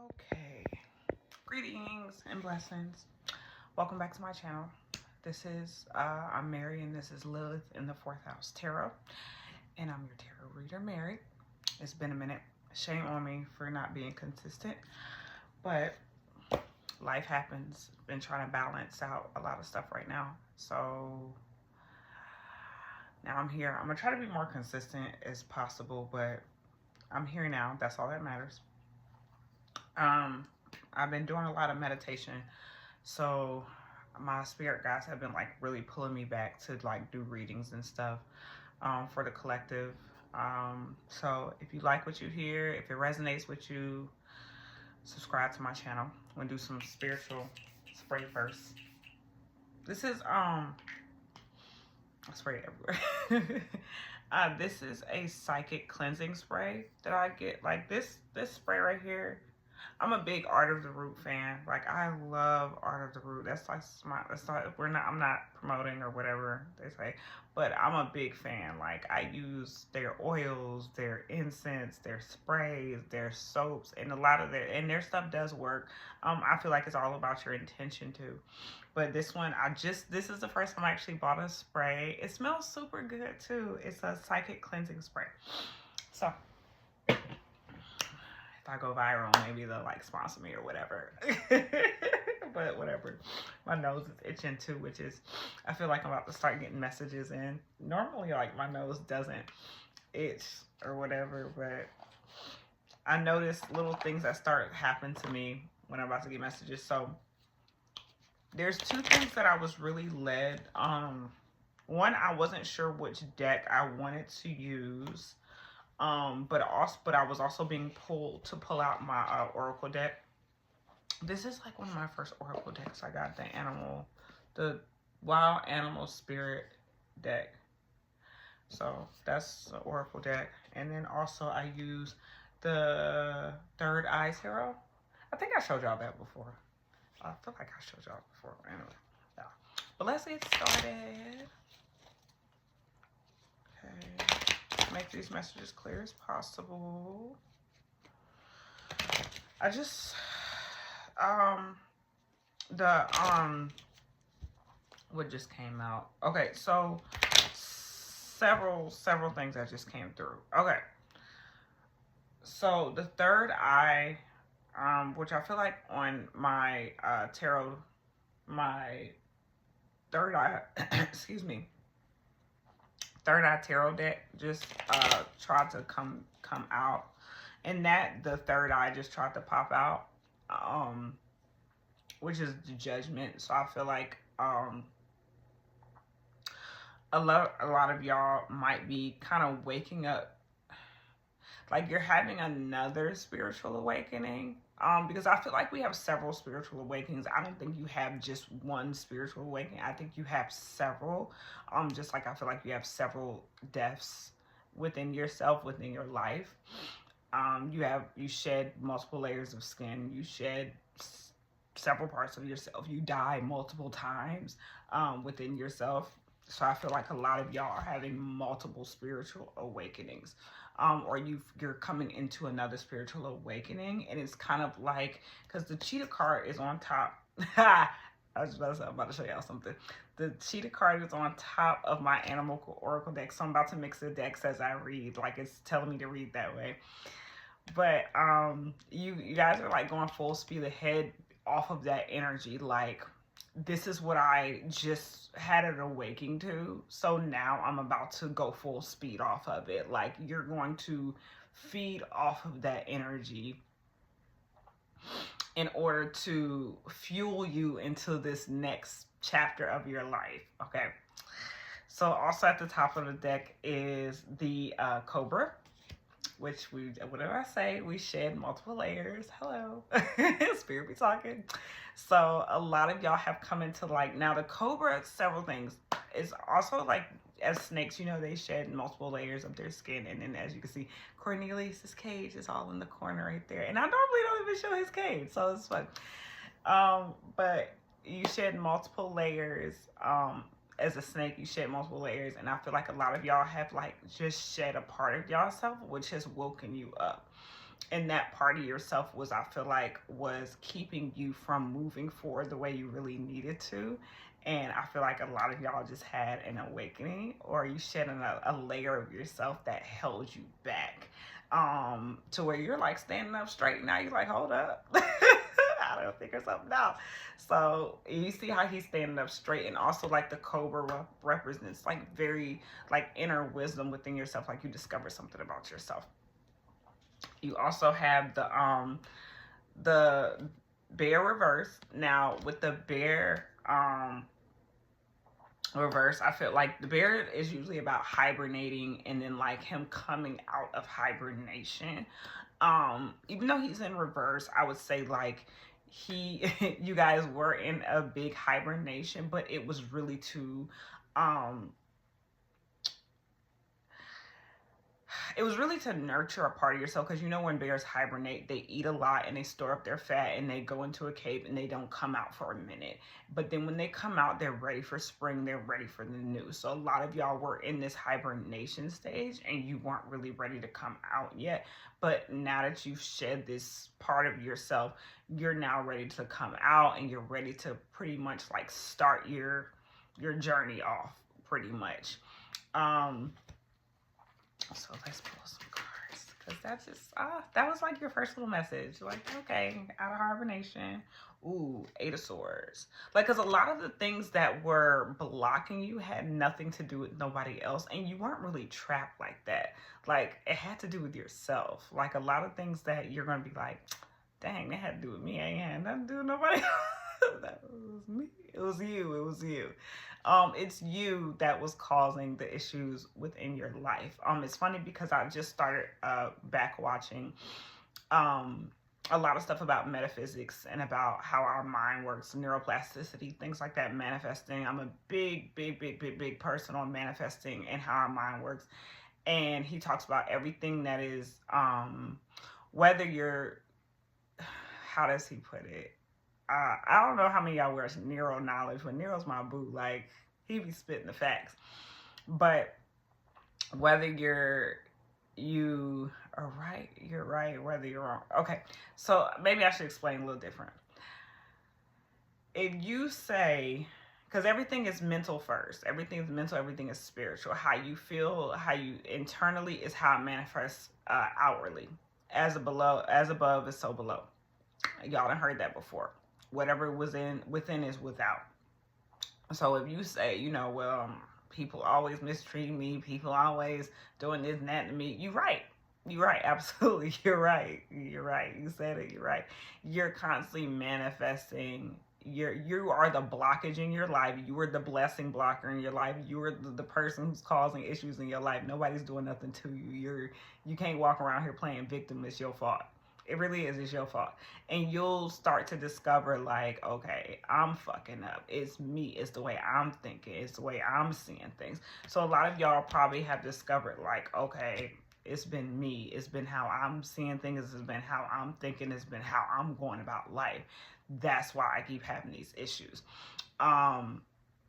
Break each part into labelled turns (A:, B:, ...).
A: Okay, greetings and blessings. Welcome back to my channel. This is, I'm Mary, and this is Lilith in the 4th house tarot. And I'm your tarot reader, Mary. It's been a minute. Shame on me for not being consistent, but life happens. Been trying to balance out a lot of stuff right now. So now I'm here. I'm gonna try to be more consistent as possible, but I'm here now. That's all that matters. I've been doing a lot of meditation, so my spirit guides have been like really pulling me back to like do readings and stuff for the collective. So if you like what you hear, if it resonates with you, subscribe to my channel. I'm gonna do some spiritual spray first. This is I spray everywhere. This is a psychic cleansing spray that I get. Like this spray right here. I'm a big Art of the Root fan. Like I love Art of the Root. That's like I'm not promoting or whatever they say, but I'm a big fan. Like I use their oils, their incense, their sprays, their soaps, and a lot of their stuff does work. I feel like it's all about your intention too. But this one, this is the first time I actually bought a spray. It smells super good too. It's a psychic cleansing spray. So if I go viral, maybe they'll like sponsor me or whatever. But whatever. My nose is itching too, which is, I feel like I'm about to start getting messages in. Normally like my nose doesn't itch or whatever, but I notice little things that start happening to me when I'm about to get messages. So there's two things that I was really led. One, I wasn't sure which deck I wanted to use. But I was also being pulled to pull out my oracle deck. This is like one of my first oracle decks. I got the wild animal spirit deck. So that's the oracle deck. And then also I use the third eye tarot. I think I showed y'all that before. I feel like I showed y'all before. Anyway, yeah. But let's get started. Okay. Make these messages clear as possible. I just what just came out. Okay, so several things that just came through. Okay, so the third eye, which I feel like on my tarot, my third eye excuse me, third eye tarot deck just tried to come out, and that the third eye just tried to pop out, which is the judgment. So I feel like a lot of y'all might be kind of waking up, like you're having another spiritual awakening. Because I feel like we have several spiritual awakenings. I don't think you have just one spiritual awakening. I think you have several. Just like I feel like you have several deaths within yourself, within your life. You shed multiple layers of skin. You shed several parts of yourself. You die multiple times within yourself. So I feel like a lot of y'all are having multiple spiritual awakenings. Or you're coming into another spiritual awakening, and it's kind of like, because the cheetah card is on top. I was about to show y'all something. The cheetah card is on top of my animal oracle deck, so I'm about to mix the decks as I read. Like it's telling me to read that way. But you guys are like going full speed ahead off of that energy. Like, this is what I just had an awakening to. So now I'm about to go full speed off of it. Like, you're going to feed off of that energy in order to fuel you into this next chapter of your life. Okay. So also at the top of the deck is the Cobra, which what did I say? We shed multiple layers. Hello. Spirit be talking. So a lot of y'all have come into, like, now the Cobra, several things. It's also like, as snakes, you know, they shed multiple layers of their skin. And then as you can see, Cornelius's cage is all in the corner right there. And I normally don't even show his cage, so it's fun. But you shed multiple layers. As a snake, you shed multiple layers, and I feel like a lot of y'all have like just shed a part of yourself, which has woken you up. And that part of yourself was, I feel like, was keeping you from moving forward the way you really needed to. And I feel like a lot of y'all just had an awakening, or you shed a layer of yourself that held you back, to where you're like standing up straight now. You're like, hold up. I don't figure something out. So you see how he's standing up straight, and also like the cobra represents like very like inner wisdom within yourself, like you discover something about yourself. You also have the bear reverse. Now with the bear reverse, I feel like the bear is usually about hibernating, and then like him coming out of hibernation. Even though he's in reverse, I would say like he you guys were in a big hibernation, but it was really to um it was really to nurture a part of yourself, because you know when bears hibernate, they eat a lot and they store up their fat and they go into a cave and they don't come out for a minute. But then when they come out, they're ready for spring, they're ready for the new. So a lot of y'all were in this hibernation stage and you weren't really ready to come out yet. But now that you've shed this part of yourself, you're now ready to come out, and you're ready to pretty much like start your journey off pretty much. So let's pull some cards, because that's just that was like your first little message. Like, okay, out of hibernation. Ooh, Eight of Swords. Like, because a lot of the things that were blocking you had nothing to do with nobody else, and you weren't really trapped like that. Like, it had to do with yourself. Like, a lot of things that you're going to be like, dang, that had to do with me. I ain't had nothing to do with nobody else. That was me. It was you. It was you. It's you that was causing the issues within your life. It's funny because I just started back watching a lot of stuff about metaphysics and about how our mind works, neuroplasticity, things like that, manifesting. I'm a big person on manifesting and how our mind works. And he talks about everything that is, whether you're, how does he put it? I don't know how many of y'all wear Nero knowledge, but Nero's my boo. Like, he be spitting the facts. But whether you are right, you're right, whether you're wrong. Okay, so maybe I should explain a little different. If you say, because everything is mental first, everything is mental, everything is spiritual. How you feel, how you internally is how it manifests outwardly. As above is so below. Y'all done heard that before. Whatever was within is without. So if you say, you know, well, people always mistreat me, people always doing this and that to me, you're right. You're right. Absolutely. You're right. You're right. You said it. You're right. You're constantly manifesting. You are the blockage in your life. You are the blessing blocker in your life. You are the person who's causing issues in your life. Nobody's doing nothing to you. You can't walk around here playing victim. It's your fault. It really is. It's your fault. And you'll start to discover, like, okay, I'm fucking up. It's me. It's the way I'm thinking. It's the way I'm seeing things. So a lot of y'all probably have discovered, like, okay, it's been me. It's been how I'm seeing things. It's been how I'm thinking. It's been how I'm going about life. That's why I keep having these issues. I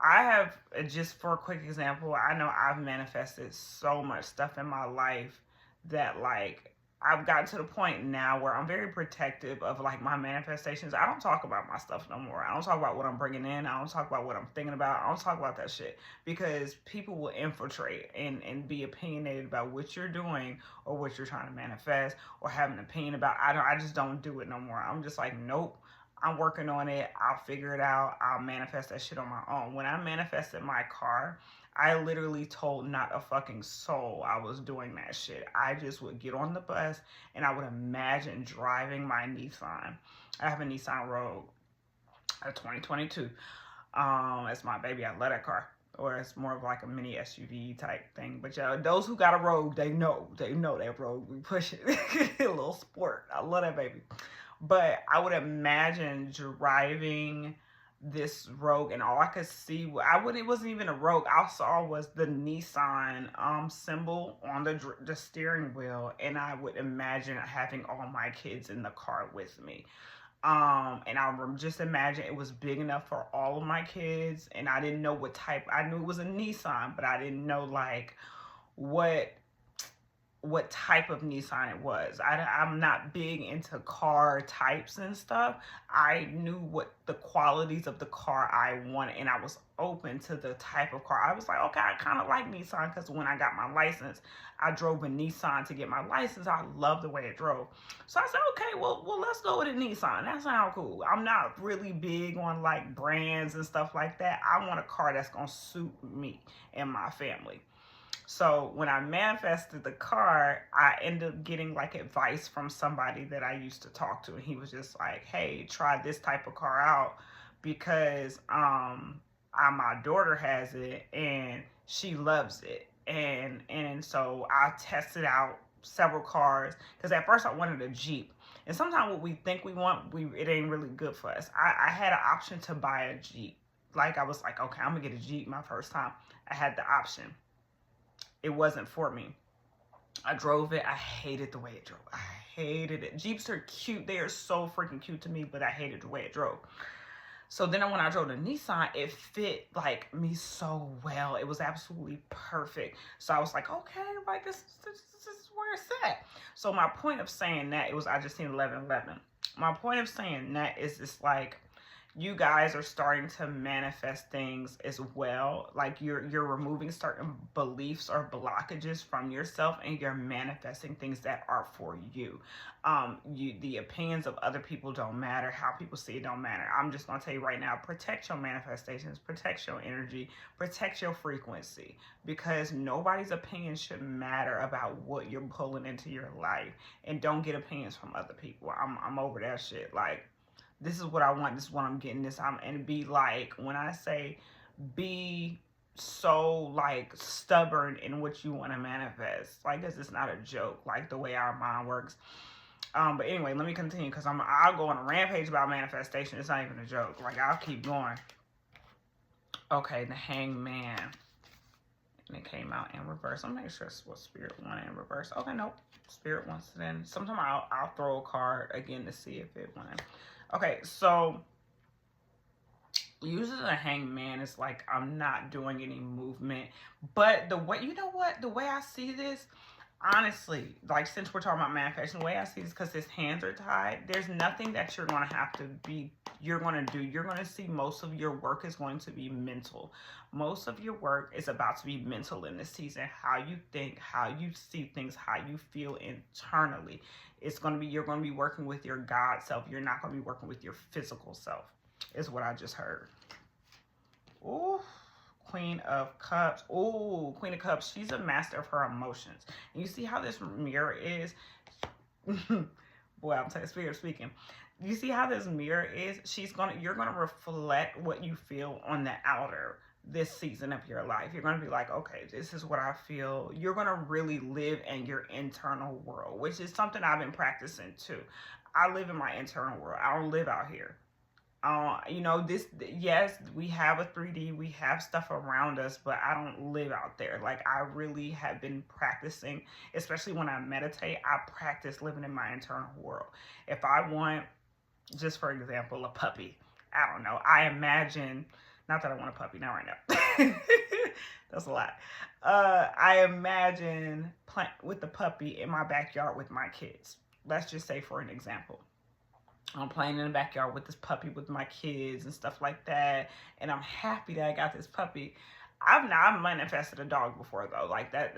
A: have, just for a quick example, I know I've manifested so much stuff in my life that, like, I've gotten to the point now where I'm very protective of like my manifestations. I don't talk about my stuff no more. I don't talk about what I'm bringing in. I don't talk about what I'm thinking about. I don't talk about that shit, because people will infiltrate and be opinionated about what you're doing or what you're trying to manifest or have an opinion about. I just don't do it no more. I'm just like, nope. I'm working on it. I'll figure it out. I'll manifest that shit on my own. When I manifested my car, I literally told not a fucking soul I was doing that shit. I just would get on the bus and I would imagine driving my Nissan. I have a Nissan Rogue, a 2022. It's my baby. I love that car. Or it's more of like a mini SUV type thing. But those who got a Rogue, they know that Rogue. We push it. A little sport. I love that baby. But I would imagine driving this Rogue, and all I could see, it wasn't even a Rogue. All I saw was the Nissan symbol on the steering wheel, and I would imagine having all my kids in the car with me. And I just imagine it was big enough for all of my kids, and I didn't know what type. I knew it was a Nissan, but I didn't know like what what type of Nissan it was. I'm not big into car types and stuff. I knew what the qualities of the car I wanted, and I was open to the type of car. I was like, okay, I kind of like Nissan, because when I got my license, I drove a Nissan to get my license. I love the way it drove. So I said, okay, well, let's go with a Nissan. That sounds cool. I'm not really big on like brands and stuff like that. I want a car that's going to suit me and my family. So when I manifested the car, I ended up getting like advice from somebody that I used to talk to. And he was just like, hey, try this type of car out, because my daughter has it and she loves it. And so I tested out several cars, because at first I wanted a Jeep. And sometimes what we think we want, it ain't really good for us. I had an option to buy a Jeep. Like I was like, okay, I'm gonna get a Jeep my first time. I had the option. It wasn't for me. I drove it. I hated the way it drove. I hated it. Jeeps are cute. They are so freaking cute to me, but I hated the way it drove. So then when I drove the Nissan, it fit like me so well. It was absolutely perfect. So I was like, okay, like this is where it's at. So my point of saying that, I just seen 1111. My point of saying that is just like, you guys are starting to manifest things as well. Like you're removing certain beliefs or blockages from yourself, and you're manifesting things that are for you. The opinions of other people don't matter. How people see it don't matter. I'm just gonna tell you right now, protect your manifestations, protect your energy, protect your frequency, because nobody's opinion should matter about what you're pulling into your life. And don't get opinions from other people. I'm over that shit. Like, this is what I want. This is what I'm getting. And be like, when I say be so like stubborn in what you want to manifest, like this is not a joke, like the way our mind works. But anyway, let me continue, because I'll go on a rampage about manifestation. It's not even a joke. Like, I'll keep going. Okay, the Hangman. And it came out in reverse. I'm making sure it's what Spirit wanted in reverse. Okay, nope. Spirit wants it in. Sometimes I'll throw a card again to see if it went. Okay, so usually the Hangman is like, I'm not doing any movement. But the way, you know what? The way I see this, honestly, like since we're talking about manifestation, the way I see this, because his hands are tied, there's nothing that you're going to have to be, you're going to do. You're going to see most of your work is going to be mental. Most of your work is about to be mental in this season. How you think, how you see things, how you feel internally. It's going to be, you're going to be working with your God self. You're not going to be working with your physical self, is what I just heard. Ooh. Queen of Cups. Oh, Queen of Cups. She's a master of her emotions. And you see how this mirror is? Boy, I'm telling you, Spirit speaking. You see how this mirror is? You're gonna reflect what you feel on the outer this season of your life. You're gonna be like, okay, this is what I feel. You're gonna really live in your internal world, which is something I've been practicing too. I live in my internal world. I don't live out here. You know, yes, we have a 3D, we have stuff around us, but I don't live out there. Like, I really have been practicing, especially when I meditate, I practice living in my internal world. If I want, just for example, a puppy, I don't know, I imagine, not that I want a puppy, not right now. That's a lot. I imagine playing with the puppy in my backyard with my kids. Let's just say, for an example. I'm playing in the backyard with this puppy with my kids and stuff like that. And I'm happy that I got this puppy. I've manifested a dog before though. Like that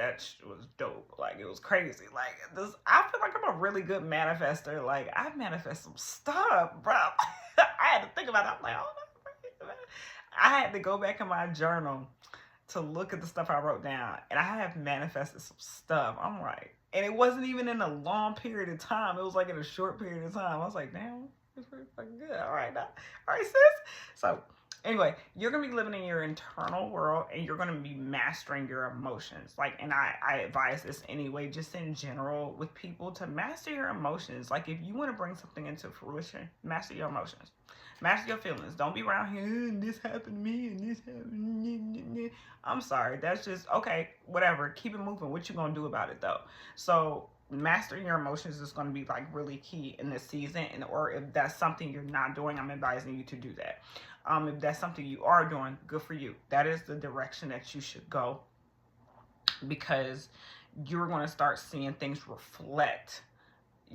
A: was dope. Like it was crazy. Like this, I feel like I'm a really good manifester. Like I've manifested some stuff, bro. I had to think about it. I'm like, oh no. I had to go back in my journal to look at the stuff I wrote down. And I have manifested some stuff. I'm like, and it wasn't even in a long period of time. It was like in a short period of time. I was like, damn, it's pretty fucking good. All right, sis. So anyway, you're going to be living in your internal world, and you're going to be mastering your emotions. Like, and I advise this anyway, just in general with people, to master your emotions. Like, if you want to bring something into fruition, master your emotions. Master your feelings. Don't be around here, and this happened to me, and this happened. I'm sorry. That's just, okay, whatever. Keep it moving. What you going to do about it, though? So mastering your emotions is going to be, like, really key in this season. Or if that's something you're not doing, I'm advising you to do that. If that's something you are doing, good for you. That is the direction that you should go. Because you're going to start seeing things reflect.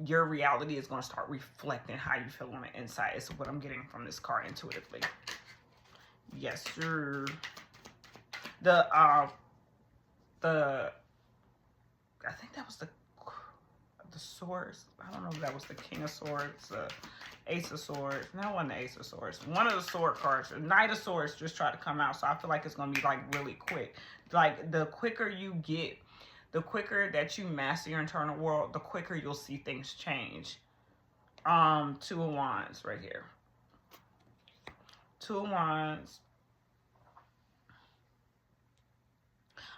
A: Your reality is going to start reflecting how you feel on the inside. Is what I'm getting from this card intuitively. Yes, sir. The I think that was the swords. I don't know if that was the King of Swords, Ace of Swords. That wasn't the Ace of Swords. One of the sword cards, Knight of Swords, just tried to come out. So I feel like it's going to be like really quick. Like the quicker you get, the quicker that you master your internal world, the quicker you'll see things change. Two of Wands right here. Two of Wands.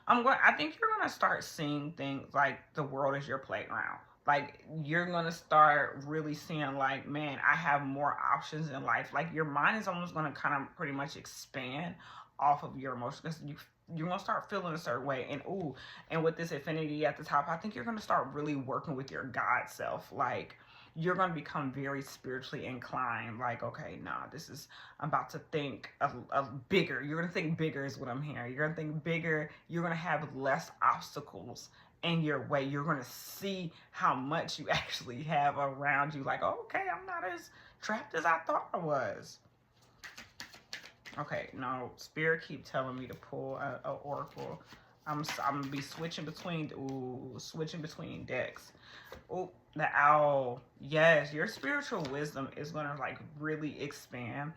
A: I think you're going to start seeing things like the world is your playground. Like, you're going to start really seeing, like, man, I have more options in life. Like, your mind is almost going to kind of pretty much expand off of your emotions. Because you're going to start feeling a certain way. And, ooh, and with this infinity at the top, I think you're going to start really working with your God self. Like, you're going to become very spiritually inclined. Like, okay, nah, I'm about to think of bigger. You're going to think bigger is what I'm hearing. You're going to think bigger. You're going to have less obstacles in your way. You're going to see how much you actually have around you. Like, oh, okay, I'm not as trapped as I thought I was. Okay, no, Spirit keep telling me to pull a oracle. I'm gonna be switching between decks. Oh, the owl. Yes, your spiritual wisdom is gonna like really expand.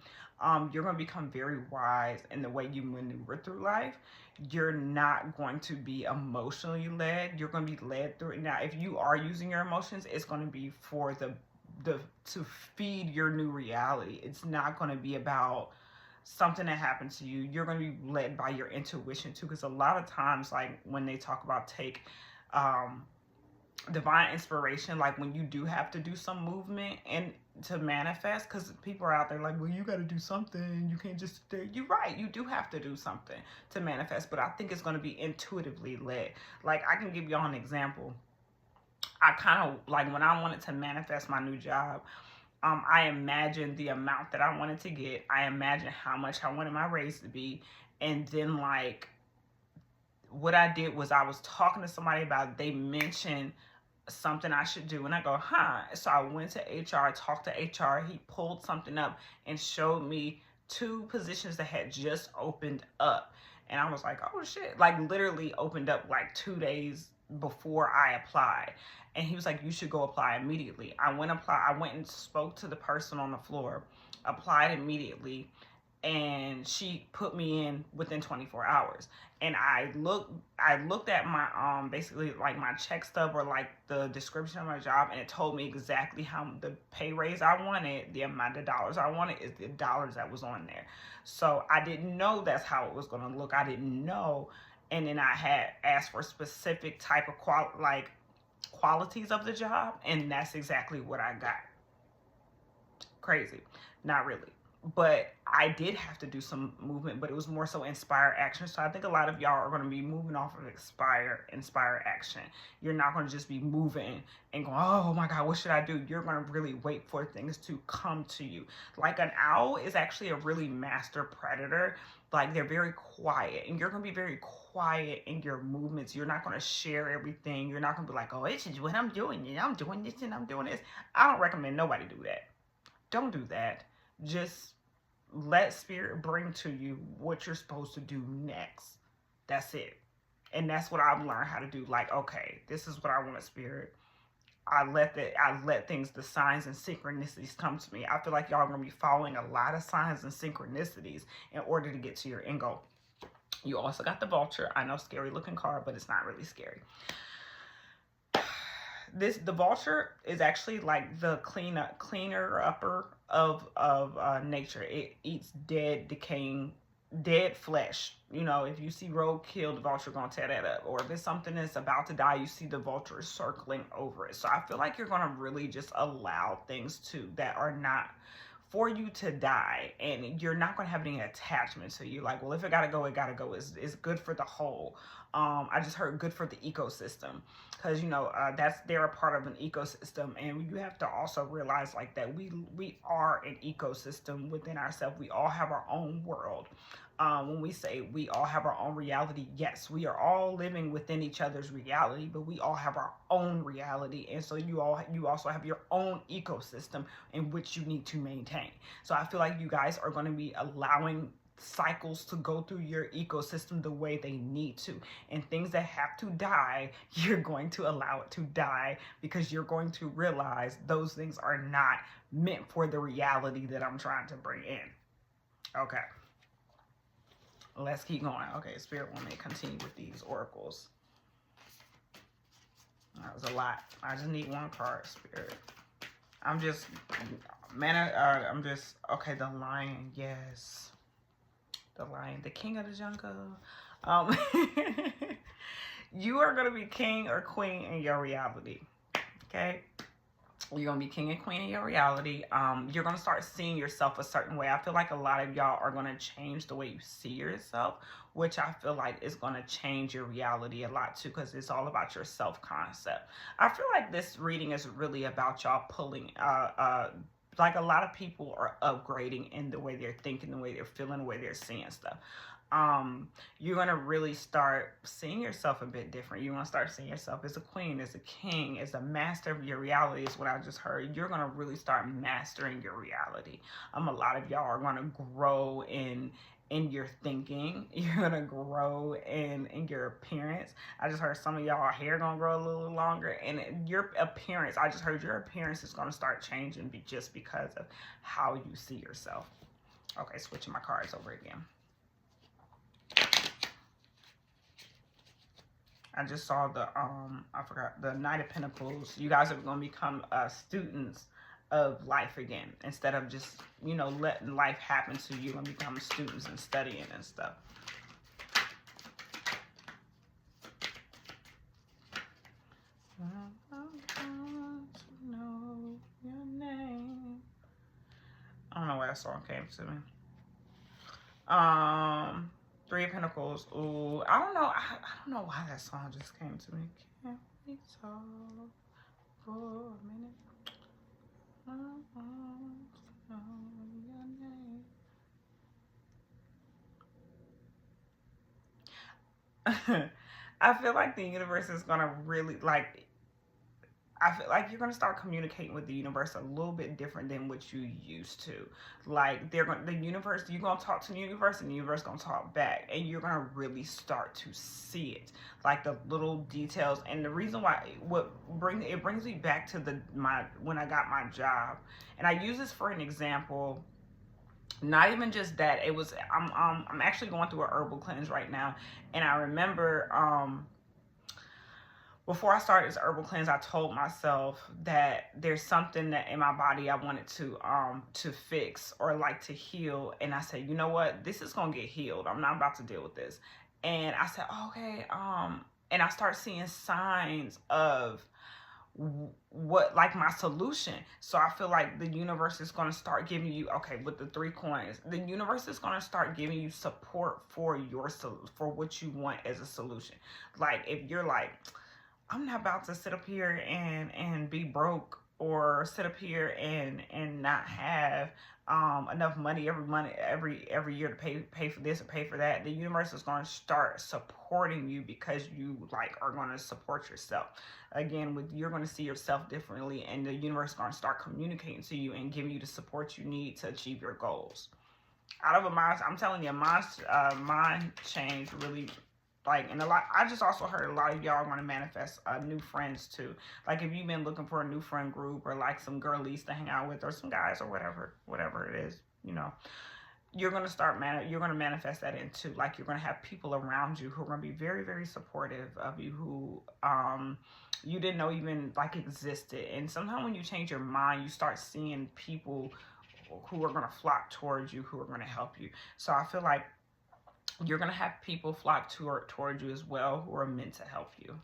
A: You're gonna become very wise in the way you maneuver through life. You're not going to be emotionally led. You're gonna be led through it. Now, if you are using your emotions, it's gonna be for to feed your new reality. It's not gonna be about something that happened to you. You're going to be led by your intuition too, because a lot of times, like when they talk about divine inspiration, like when you do have to do some movement and to manifest, because people are out there like, well, you got to do something, you can't just stay. You're right, you do have to do something to manifest, but I think it's going to be intuitively led. Like, I can give y'all an example. I kind of like when I wanted to manifest my new job, I imagined the amount that I wanted to get. I imagined how much I wanted my raise to be. And then, like, what I did was I was talking to somebody about it. They mentioned something I should do. And I go, huh. So I went to HR, talked to HR. He pulled something up and showed me 2 positions that had just opened up. And I was like, oh, shit. Like, literally opened up like 2 days before I applied. And he was like, you should go apply immediately. I went and spoke to the person on the floor, applied immediately, and she put me in within 24 hours. And I looked at my basically like my check stub or like the description of my job, and it told me exactly how the pay raise I wanted, the amount of dollars I wanted is the dollars that was on there. So I didn't know that's how it was going to look. I didn't know. And then I had asked for a specific type of qualities of the job, and that's exactly what I got. Crazy. Not really. But I did have to do some movement, but it was more so inspire action. So I think a lot of y'all are going to be moving off of inspire action. You're not going to just be moving and going, oh my God, what should I do? You're going to really wait for things to come to you. Like, an owl is actually a really master predator. Like, they're very quiet, and you're going to be very quiet in your movements. You're not going to share everything. You're not going to be like, oh, this is what I'm doing, and I'm doing this, and I'm doing this. I don't recommend nobody do that. Don't do that. Just let Spirit bring to you what you're supposed to do next. That's it. And that's what I've learned how to do. Like, okay, this is what I want, Spirit. I let things, the signs and synchronicities come to me. I feel like y'all are going to be following a lot of signs and synchronicities in order to get to your end goal. You also got the Vulture. I know, scary looking card, but it's not really scary. The Vulture is actually like the cleaner upper of nature. It eats dead, decaying, dead flesh. You know, if you see roadkill, the Vulture gonna tear that up. Or if it's something that's about to die, you see the Vulture circling over it. So I feel like you're gonna really just allow things that are not for you to die, and you're not going to have any attachment to you. Like, well, if it gotta go, it gotta go. It's good for the whole. I just heard good for the ecosystem, because they're a part of an ecosystem, and you have to also realize like that we are an ecosystem within ourselves. We all have our own world. When we say we all have our own reality, yes, we are all living within each other's reality, but we all have our own reality, and so you also have your own ecosystem in which you need to maintain. So I feel like you guys are going to be allowing cycles to go through your ecosystem the way they need to, and things that have to die, you're going to allow it to die, because you're going to realize those things are not meant for the reality that I'm trying to bring in. Okay, let's keep going. Okay, Spirit want me to continue with these oracles. That was a lot. I just need one card, Spirit. Okay, the lion, yes. The lion, the king of the jungle. You are going to be king or queen in your reality. Okay? You're going to be king and queen in your reality. You're going to start seeing yourself a certain way. I feel like a lot of y'all are going to change the way you see yourself, which I feel like is going to change your reality a lot too, because it's all about your self-concept. I feel like this reading is really about y'all pulling like a lot of people are upgrading in the way they're thinking, the way they're feeling, the way they're seeing stuff. You're going to really start seeing yourself a bit different. You're going to start seeing yourself as a queen, as a king, as a master of your reality is what I just heard. You're going to really start mastering your reality. A lot of y'all are going to grow in your thinking. You're going to grow in your appearance. I just heard some of y'all hair going to grow a little longer, and your appearance, I just heard your appearance is going to start changing just because of how you see yourself. Okay, switching my cards over again. I just saw the the Knight of Pentacles. You guys are going to become students of life again, instead of just letting life happen to you, and become students and studying and stuff. I want to know your name. I don't know why that song came to me. Three of Pentacles. Ooh, I don't know. I don't know why that song just came to me. Can't we talk for a minute? I want to know your name. I feel like the universe is gonna really I feel like you're gonna start communicating with the universe a little bit different than what you used to. Like you're gonna talk to the universe, and the universe gonna talk back, and you're gonna really start to see it, like the little details. And the reason why it brings me back to when I got my job, and I use this for an example. Not even just that. I'm actually going through a herbal cleanse right now, and I remember before I started this herbal cleanse, I told myself that there's something that in my body I wanted to fix or like to heal. And I said, you know what? This is gonna get healed. I'm not about to deal with this. And I said, okay. And I start seeing signs of what, like, my solution. So I feel like the universe is going to start giving you, okay, with the 3 coins, the universe is going to start giving you support for what you want as a solution. Like if you're like, I'm not about to sit up here and be broke, or sit up here and not have enough money every year to pay for this or pay for that. The universe is going to start supporting you, because you are going to support yourself. Again, you're going to see yourself differently, and the universe is going to start communicating to you and giving you the support you need to achieve your goals. Out of a mind, I'm telling you, mind change really. And I just also heard a lot of y'all want to manifest new friends too. Like if you've been looking for a new friend group, or like some girlies to hang out with, or some guys, or whatever it is, you're going to manifest that into, like, you're going to have people around you who are going to be very, very supportive of you, who you didn't know even existed. And sometimes when you change your mind, you start seeing people who are going to flock towards you, who are going to help you. So I feel like you're going to have people flock toward you as well, who are meant to help you.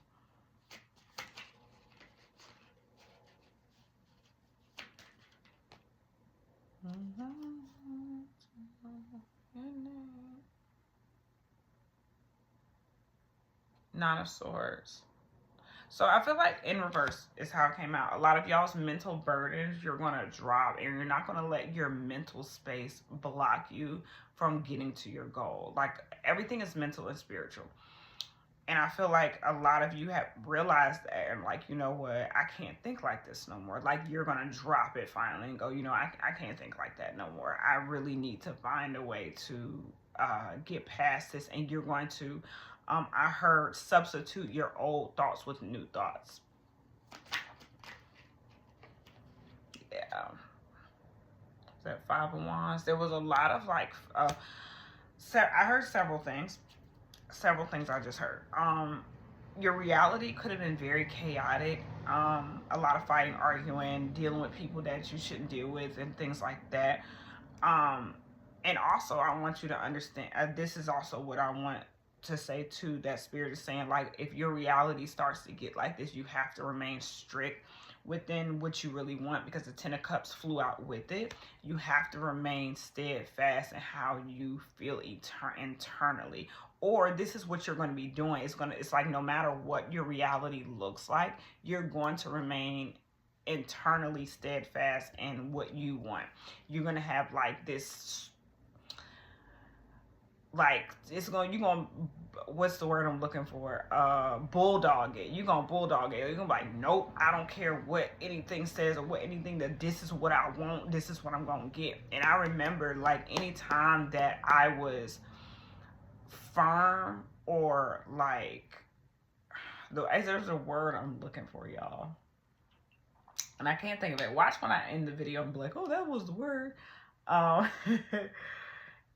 A: Nine of Swords. So I feel like in reverse is how it came out. A lot of y'all's mental burdens you're going to drop, and you're not going to let your mental space block you from getting to your goal. Like, everything is mental and spiritual. And I feel like a lot of you have realized that, and like, you know what, I can't think like this no more. Like, you're going to drop it finally and go, you know, I can't think like that no more. I really need to find a way to get past this. And you're going to, I heard, substitute your old thoughts with new thoughts. Yeah. That Five of Wands. There was a lot of like, I heard several things. Several things I just heard. Your reality could have been very chaotic. A lot of fighting, arguing, dealing with people that you shouldn't deal with, and things like that. And also, I want you to understand, this is also what I want to say too, that Spirit is saying, like, if your reality starts to get like this, you have to remain strict within what you really want, because the Ten of Cups flew out with it. You have to remain steadfast in how you feel internally, or this is what you're going to be doing. It's like, no matter what your reality looks like, you're going to remain internally steadfast in what you want. You're going to have like this, like, you're gonna, what's the word I'm looking for, bulldog it. You're gonna bulldog it. You're gonna be like, nope, I don't care what anything says or what anything, that this is what I want, this is what I'm gonna get. And I remember, like, anytime that I was firm, or like, there's a word I'm looking for, y'all, and I can't think of it. Watch when I end the video and be like, oh, that was the word.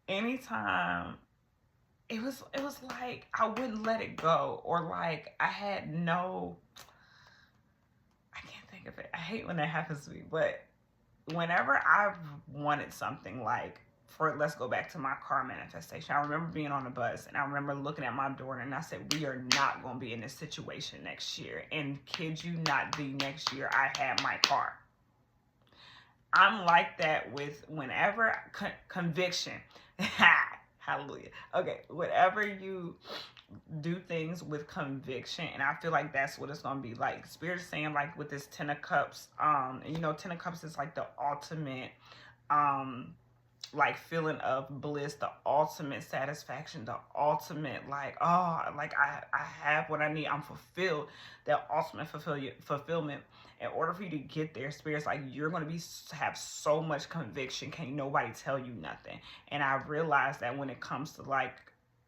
A: Anytime it was like I wouldn't let it go, or like I had no, I can't think of it. I hate when that happens to me, but whenever I've wanted something, like, let's go back to my car manifestation. I remember being on the bus, and I remember looking at my daughter, and I said, we are not going to be in this situation next year. And kid you not, the next year I had my car. I'm like that with whenever conviction. Hallelujah. Okay, whatever you do things with conviction, and I feel like that's what it's gonna be like. Spirit is saying, like, with this Ten of Cups, and you know, Ten of Cups is like the ultimate, like, feeling of bliss, the ultimate satisfaction, the ultimate, like, oh, like, I have what I need, I'm fulfilled, that ultimate fulfillment. In order for you to get there, Spirit's like, you're going to have so much conviction, can't nobody tell you nothing. And I realized that when it comes to, like,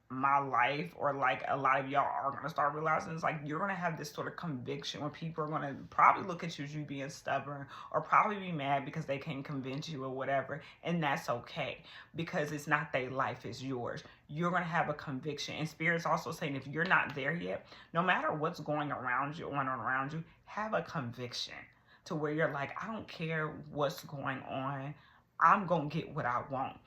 A: my life, or like a lot of y'all are going to start realizing, it's like, you're going to have this sort of conviction when people are going to probably look at you as you being stubborn, or probably be mad because they can't convince you or whatever. And that's okay, because it's not their life, it's yours. You're going to have a conviction. And Spirit's also saying, if you're not there yet, no matter what's going around you, have a conviction to where you're like, I don't care what's going on, I'm going to get what I want.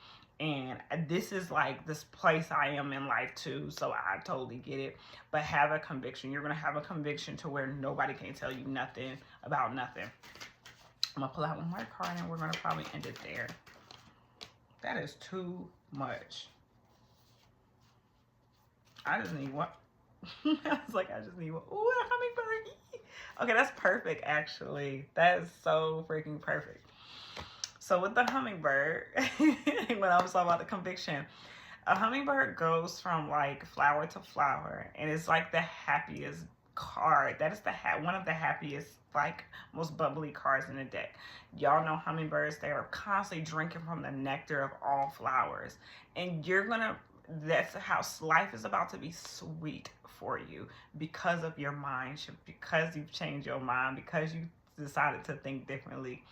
A: And this is like this place I am in life too, so I totally get it. But have a conviction. You're going to have a conviction to where nobody can tell you nothing about nothing. I'm going to pull out one more card, and we're going to probably end it there. That is too much. I just need one. I was like, I just need one. Ooh, a hummingbird. Okay, that's perfect, actually. That is so freaking perfect. So with the hummingbird, when I was talking about the conviction, a hummingbird goes from like flower to flower, and it's like the happiest card. That is one of the happiest, like, most bubbly cards in the deck. Y'all know hummingbirds, they are constantly drinking from the nectar of all flowers. And that's how life is about to be sweet for you, because of your mind shift, because you've changed your mind, because you decided to think differently.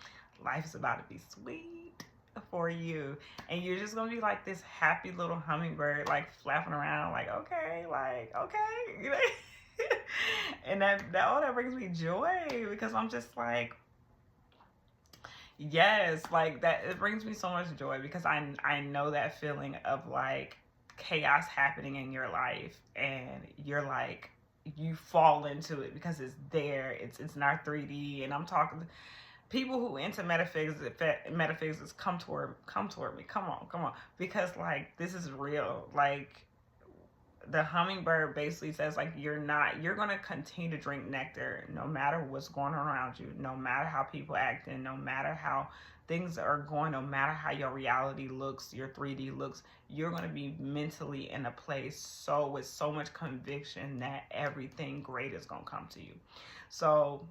A: Life is about to be sweet for you, and you're just gonna be like this happy little hummingbird, like flapping around, like, okay, you know. And that brings me joy, because I'm just like, yes, like, that, it brings me so much joy, because I know that feeling of like chaos happening in your life, and you're like, you fall into it because it's there, it's not 3D. And I'm talking people who into metaphysics, come toward me. Come on, because like, this is real. Like, the hummingbird basically says like you're going to continue to drink nectar no matter what's going on around you, no matter how people act, and no matter how things are going, no matter how your reality looks, your 3D looks, you're going to be mentally in a place so with so much conviction that everything great is going to come to you. So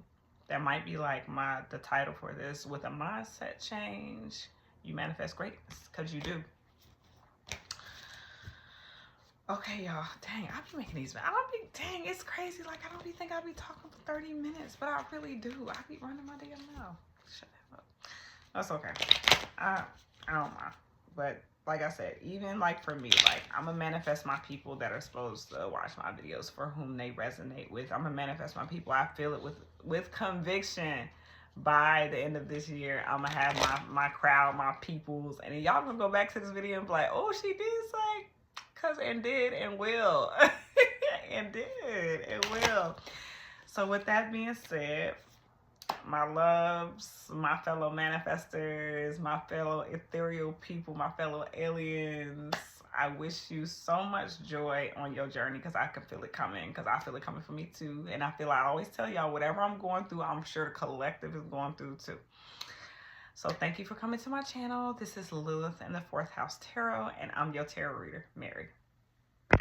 A: that might be like the title for this. With a mindset change, you manifest greatness, because you do. Okay, y'all. Dang, I be making these. Dang, it's crazy. Like, I don't even think I be talking for 30 minutes, but I really do. I be running my damn mouth. Shut that up. That's okay. I don't mind. But like I said, even like for me, like I'm gonna manifest my people that are supposed to watch my videos, for whom they resonate with. I'm gonna manifest my people. I feel it with conviction. By the end of this year, I'm gonna have my crowd, my peoples, and y'all gonna go back to this video and be like, oh, she did say. And did and will. And did and will. So with that being said, my loves, my fellow manifestors, my fellow ethereal people, my fellow aliens, I wish you so much joy on your journey, because I can feel it coming, because I feel it coming for me too. And I always tell y'all, whatever I'm going through, I'm sure the collective is going through too. So thank you for coming to my channel. This is Lilith in the 4th House Tarot, and I'm your tarot reader, Mary.